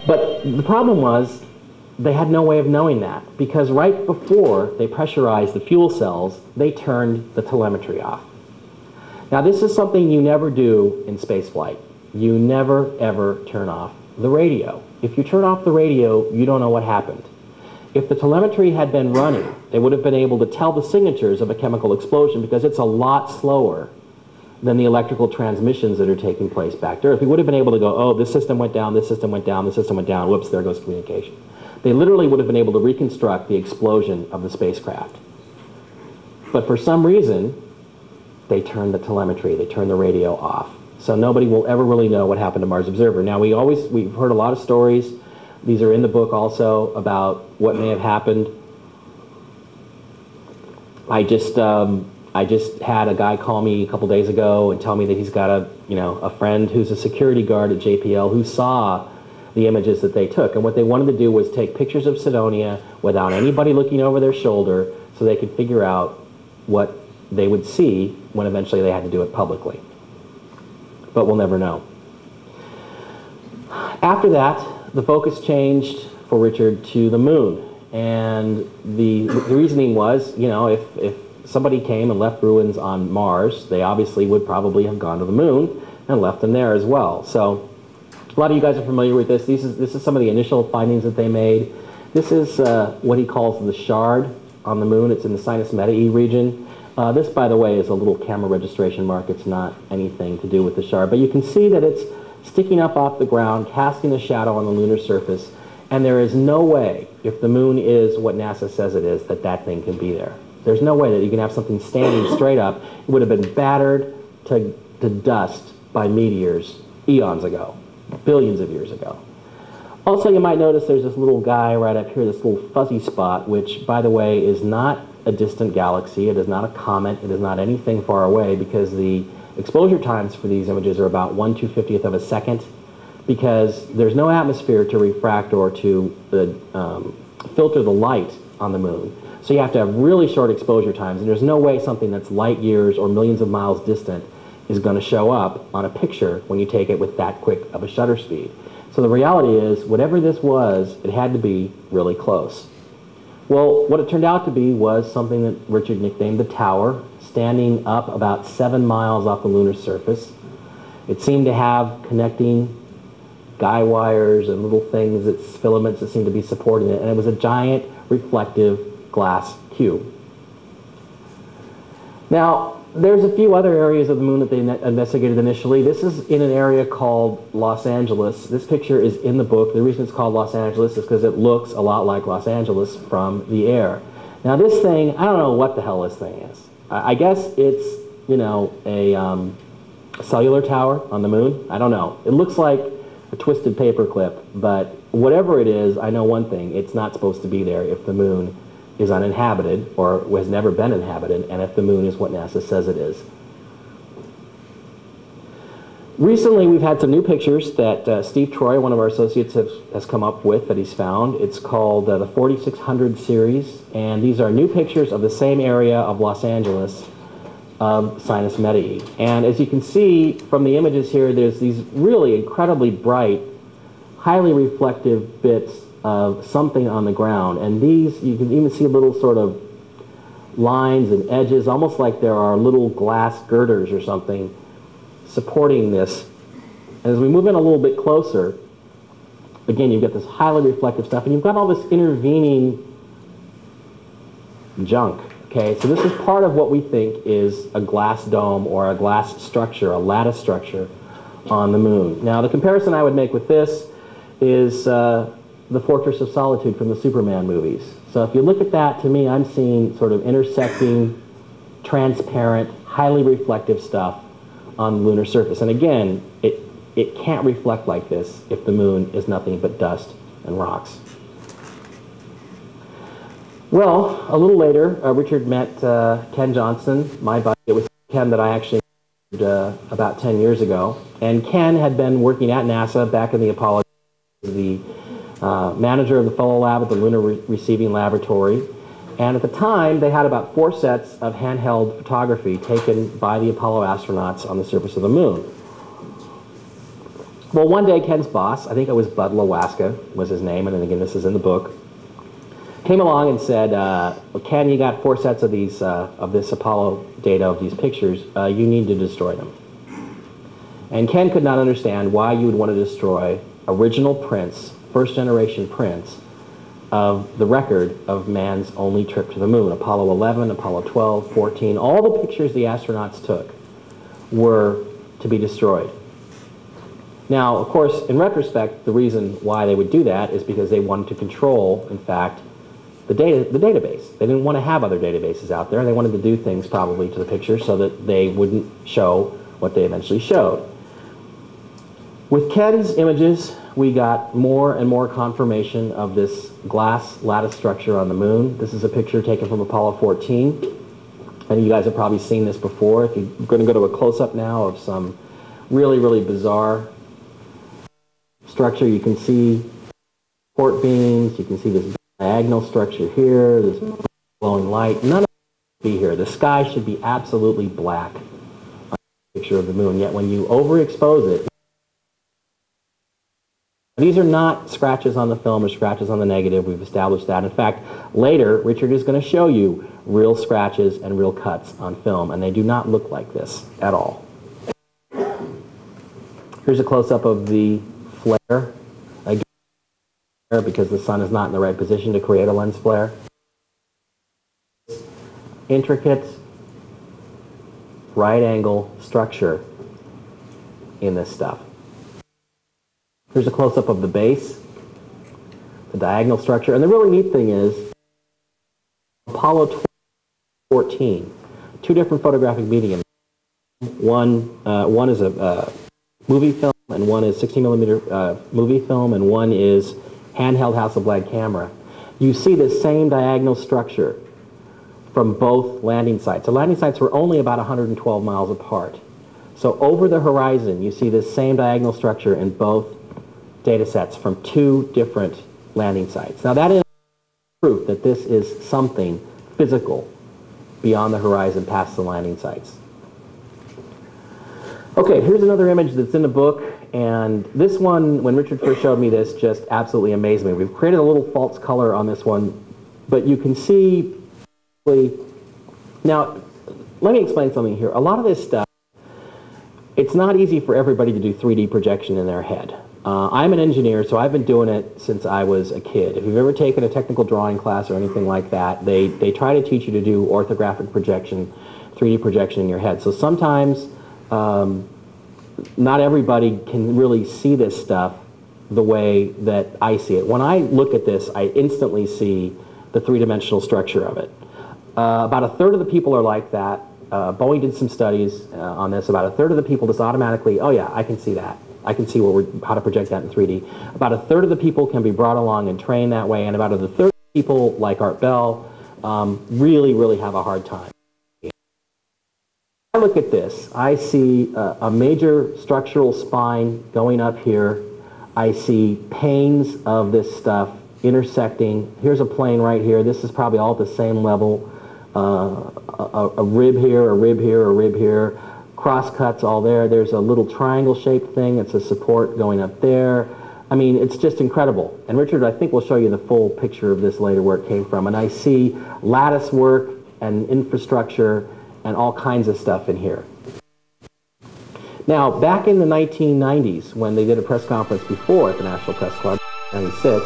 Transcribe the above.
But the problem was they had no way of knowing that, because right before they pressurized the fuel cells, they turned the telemetry off. Now, this is something you never do in spaceflight. You never, ever turn off the radio. If you turn off the radio, you don't know what happened. If the telemetry had been running, they would have been able to tell the signatures of a chemical explosion, because it's a lot slower than the electrical transmissions that are taking place back there. If we would have been able to go, oh, this system went down, this system went down, this system went down, whoops, there goes communication. They literally would have been able to reconstruct the explosion of the spacecraft. But for some reason, they turned the telemetry, they turned the radio off. So nobody will ever really know what happened to Mars Observer. Now, we've heard a lot of stories, these are in the book also, about what may have happened. I just had a guy call me a couple days ago and tell me that he's got a friend who's a security guard at JPL who saw the images that they took. And what they wanted to do was take pictures of Cydonia without anybody looking over their shoulder so they could figure out what they would see when eventually they had to do it publicly. But we'll never know. After that, the focus changed for Richard to the moon. And the reasoning was, if somebody came and left ruins on Mars, they obviously would probably have gone to the moon and left them there as well. So a lot of you guys are familiar with this. This is some of the initial findings that they made. This is what he calls the shard on the moon. It's in the Sinus Medae region. This, by the way, is a little camera registration mark. It's not anything to do with the shard. But you can see that it's sticking up off the ground, casting a shadow on the lunar surface. And there is no way, if the moon is what NASA says it is, that that thing can be there. There's no way that you can have something standing straight up. It would have been battered to dust by meteors eons ago, billions of years ago. Also, you might notice there's this little guy right up here, this little fuzzy spot, which, by the way, is not a distant galaxy. It is not a comet. It is not anything far away, because the exposure times for these images are about 1/250th of a second, because there's no atmosphere to refract or to filter the light on the moon. So you have to have really short exposure times, and there's no way something that's light years or millions of miles distant is going to show up on a picture when you take it with that quick of a shutter speed. So the reality is, whatever this was, it had to be really close. Well, what it turned out to be was something that Richard nicknamed the Tower, standing up about 7 miles off the lunar surface. It seemed to have connecting guy wires and little things, its filaments that seemed to be supporting it, and it was a giant reflective glass cube. Now, there's a few other areas of the moon that they investigated initially. This is in an area called Los Angeles. This picture is in the book. The reason it's called Los Angeles is because it looks a lot like Los Angeles from the air. Now, this thing, I don't know what the hell this thing is. I guess it's, a cellular tower on the moon. I don't know. It looks like a twisted paperclip, but whatever it is, I know one thing. It's not supposed to be there if the moon is uninhabited or has never been inhabited, and if the moon is what NASA says it is. Recently, we've had some new pictures that Steve Troy, one of our associates, has come up with that he's found. It's called the 4600 series, and these are new pictures of the same area of Los Angeles, of Sinus Medae. And as you can see from the images here, there's these really incredibly bright, highly reflective bits of something on the ground. And these, you can even see little sort of lines and edges, almost like there are little glass girders or something supporting this. And as we move in a little bit closer, again, you've got this highly reflective stuff, and you've got all this intervening junk. Okay, so this is part of what we think is a glass dome or a glass structure, a lattice structure on the moon. Now, the comparison I would make with this is the Fortress of Solitude from the Superman movies. So if you look at that, to me, I'm seeing sort of intersecting, transparent, highly reflective stuff on the lunar surface. And again, it can't reflect like this if the moon is nothing but dust and rocks. Well, a little later, Richard met Ken Johnson, my buddy. It was Ken that I actually met about 10 years ago. And Ken had been working at NASA back in the Apollo, the manager of the Fellow Lab at the Lunar Receiving Laboratory. And at the time, they had about 4 sets of handheld photography taken by the Apollo astronauts on the surface of the moon. Well, one day Ken's boss, I think it was Bud Lawaska was his name, and again, this is in the book, came along and said, well, Ken, you got 4 sets of these of this Apollo data, of these pictures. You need to destroy them. And Ken could not understand why you would want to destroy original prints, first-generation prints, of the record of man's only trip to the moon. Apollo 11, Apollo 12, 14, all the pictures the astronauts took were to be destroyed. Now, of course, in retrospect, the reason why they would do that is because they wanted to control, in fact, the database. They didn't want to have other databases out there. They wanted to do things probably to the picture so that they wouldn't show what they eventually showed. With Ken's images, we got more and more confirmation of this glass lattice structure on the moon. This is a picture taken from Apollo 14. And you guys have probably seen this before. If you're going to go to a close-up now of some really, really bizarre structure, you can see port beams, you can see this diagonal structure here, this glowing light. None of it should be here. The sky should be absolutely black on the picture of the moon, yet when you overexpose it, these are not scratches on the film or scratches on the negative. We've established that. In fact, later, Richard is going to show you real scratches and real cuts on film, and they do not look like this at all. Here's a close-up of the flare, again, because the sun is not in the right position to create a lens flare. Intricate right-angle structure in this stuff. Here's a close-up of the base, the diagonal structure, and the really neat thing is Apollo 14, 2 different photographic mediums. One is a movie film, and one is 16mm movie film, and one is handheld Hasselblad camera. You see the same diagonal structure from both landing sites. The landing sites were only about 112 miles apart. So over the horizon, you see this same diagonal structure in both data sets from 2 different landing sites. Now that is proof that this is something physical beyond the horizon past the landing sites. Okay, here's another image that's in the book, and this one, when Richard first showed me this, just absolutely amazed me. We've created a little false color on this one, but you can see, now let me explain something here. A lot of this stuff, it's not easy for everybody to do 3D projection in their head. I'm an engineer, so I've been doing it since I was a kid. If you've ever taken a technical drawing class or anything like that, they try to teach you to do orthographic projection, 3D projection in your head. So sometimes not everybody can really see this stuff the way that I see it. When I look at this, I instantly see the 3-dimensional structure of it. About a third of the people are like that. Boeing did some studies on this. About a third of the people just automatically, oh yeah, I can see that. I can see how to project that in 3D. About a third of the people can be brought along and trained that way, and about a third of the people, like Art Bell, really, really have a hard time. When I look at this, I see a major structural spine going up here. I see panes of this stuff intersecting. Here's a plane right here. This is probably all at the same level. A rib here, a rib here, a rib here. Cross cuts all there. There's a little triangle-shaped thing. It's a support going up there. I mean, it's just incredible. And Richard, I think, will show you the full picture of this later, where it came from. And I see lattice work and infrastructure and all kinds of stuff in here. Now, back in the 1990s, when they did a press conference before at the National Press Club, 96,